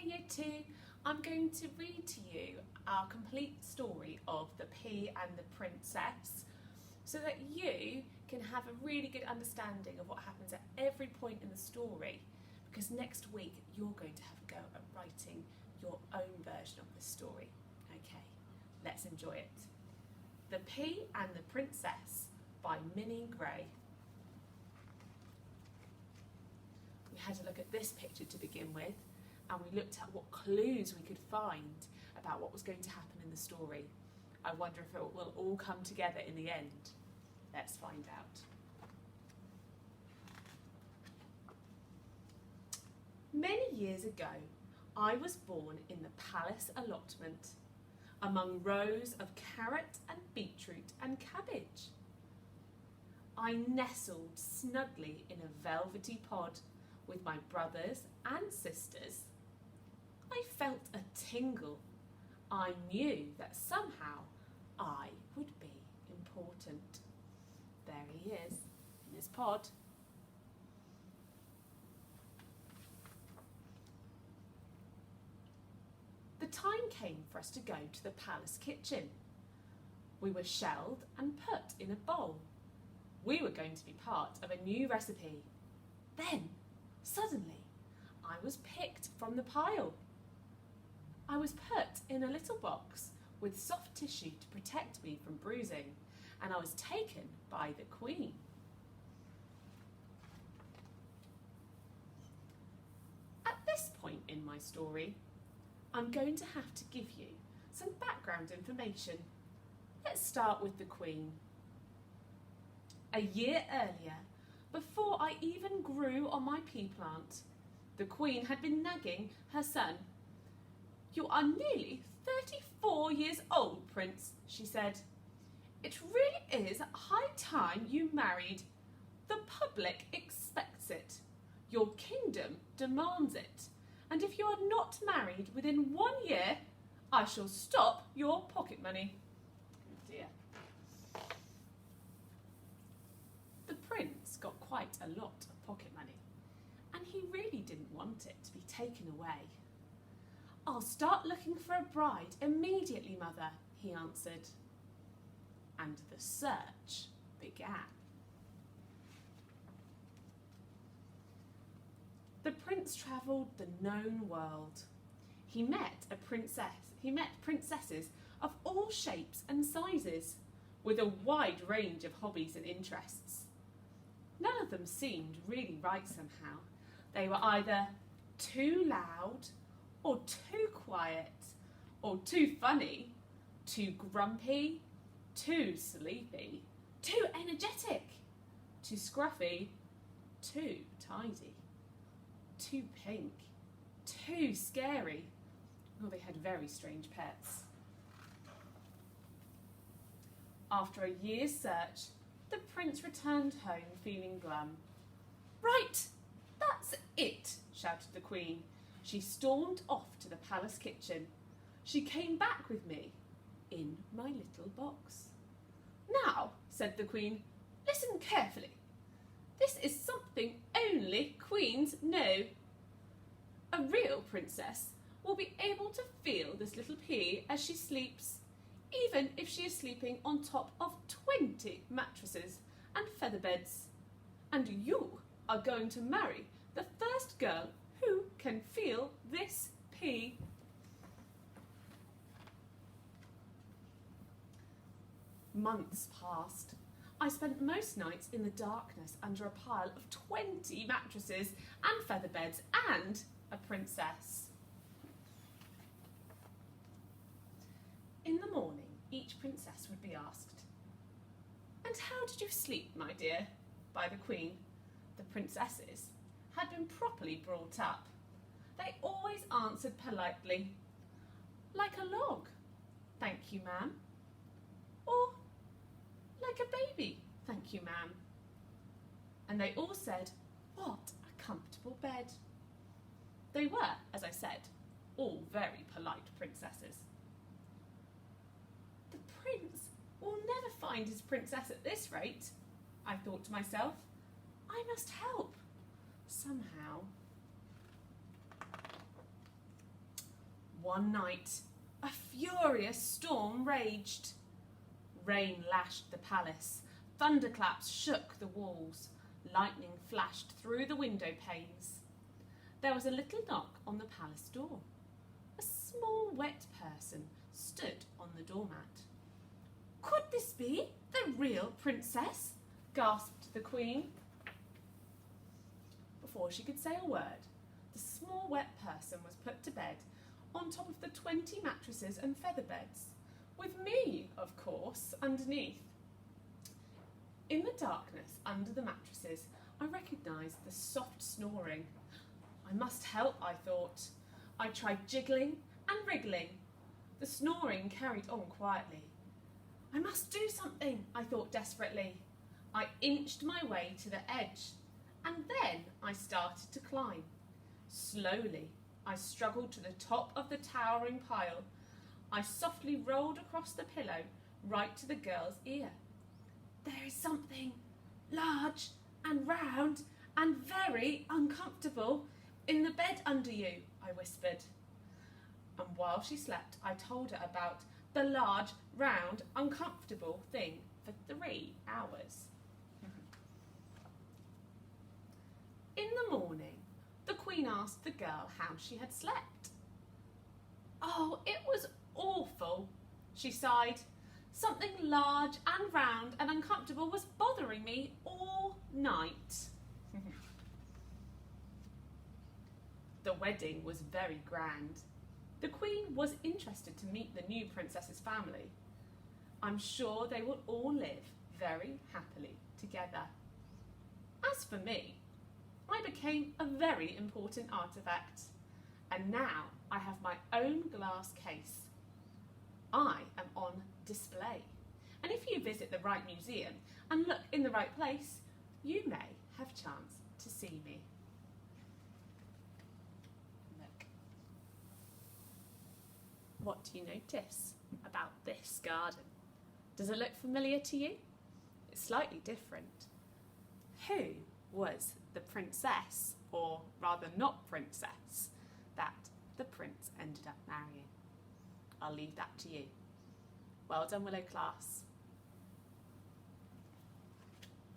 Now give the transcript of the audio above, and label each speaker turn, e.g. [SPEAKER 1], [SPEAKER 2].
[SPEAKER 1] Year 2, I'm going to read to you our complete story of The Pea and the Princess so that you can have a really good understanding of what happens at every point in the story, because next week you're going to have a go at writing your own version of the story. Okay, let's enjoy it. The Pea and the Princess by Minnie Gray. We had a look at this picture to begin with, and we looked at what clues we could find about what was going to happen in the story. I wonder if it will all come together in the end. Let's find out. Many years ago, I was born in the palace allotment, among rows of carrot and beetroot and cabbage. I nestled snugly in a velvety pod with my brothers and sisters. I felt a tingle. I knew that somehow I would be important. There he is, in his pod. The time came for us to go to the palace kitchen. We were shelled and put in a bowl. We were going to be part of a new recipe. Then, suddenly, I was picked from the pile. I was put in a little box with soft tissue to protect me from bruising, and I was taken by the Queen. At this point in my story, I'm going to have to give you some background information. Let's start with the Queen. A year earlier, before I even grew on my pea plant, the Queen had been nagging her son. "You are nearly 34 years old, Prince," she said. "It really is high time you married. The public expects it. Your kingdom demands it. And if you are not married within 1 year, I shall stop your pocket money." Oh dear. The Prince got quite a lot of pocket money, and he really didn't want it to be taken away. "I'll start looking for a bride immediately, Mother," he answered. And the search began. The Prince travelled the known world. He met princesses of all shapes and sizes, with a wide range of hobbies and interests. None of them seemed really right somehow. They were either too loud, or too quiet, or too funny, too grumpy, too sleepy, too energetic, too scruffy, too tidy, too pink, too scary. Oh, they had very strange pets. After a year's search, the Prince returned home feeling glum. "Right, that's it," shouted the Queen. She stormed off to the palace kitchen. She came back with me in my little box. "Now," said the Queen, "listen carefully. This is something only queens know. A real princess will be able to feel this little pea as she sleeps, even if she is sleeping on top of 20 mattresses and feather beds. And you are going to marry the first girl who can feel this pea." Months passed. I spent most nights in the darkness under a pile of 20 mattresses and feather beds and a princess. In the morning, each princess would be asked, "And how did you sleep, my dear?" by the Queen. The princesses had been properly brought up. They always answered politely, "Like a log, thank you, ma'am," or "Like a baby, thank you, ma'am." And they all said, "What a comfortable bed." They were, as I said, all very polite princesses. "The Prince will never find his princess at this rate," I thought to myself. "I must help somehow." one night, a furious storm raged. Rain lashed the palace, thunderclaps shook the walls, lightning flashed through the window panes. There was a little knock on the palace door. A small wet person stood on the doormat. "Could this be the real princess?" gasped the Queen. Before she could say a word, the small wet person was put to bed on top of the 20 mattresses and feather beds, with me, of course, underneath. In the darkness under the mattresses, I recognised the soft snoring. I must help, I thought. I tried jiggling and wriggling. The snoring carried on quietly. I must do something, I thought desperately. I inched my way to the edge, and then I started to climb. Slowly, I struggled to the top of the towering pile. I softly rolled across the pillow right to the girl's ear. "There is something large and round and very uncomfortable in the bed under you," I whispered. And while she slept, I told her about the large, round, uncomfortable thing for 3 hours. In the morning, the Queen asked the girl how she had slept. "Oh, it was awful," she sighed. "Something large and round and uncomfortable was bothering me all night." The wedding was very grand. The Queen was interested to meet the new princess's family. I'm sure they will all live very happily together. As for me, I became a very important artefact, and now I have my own glass case. I am on display, and if you visit the right museum and look in the right place, you may have a chance to see me. Look. What do you notice about this garden? Does it look familiar to you? It's slightly different. Who was the princess, or rather not princess, that the prince ended up marrying? I'll leave that to you. Well done, Willow class.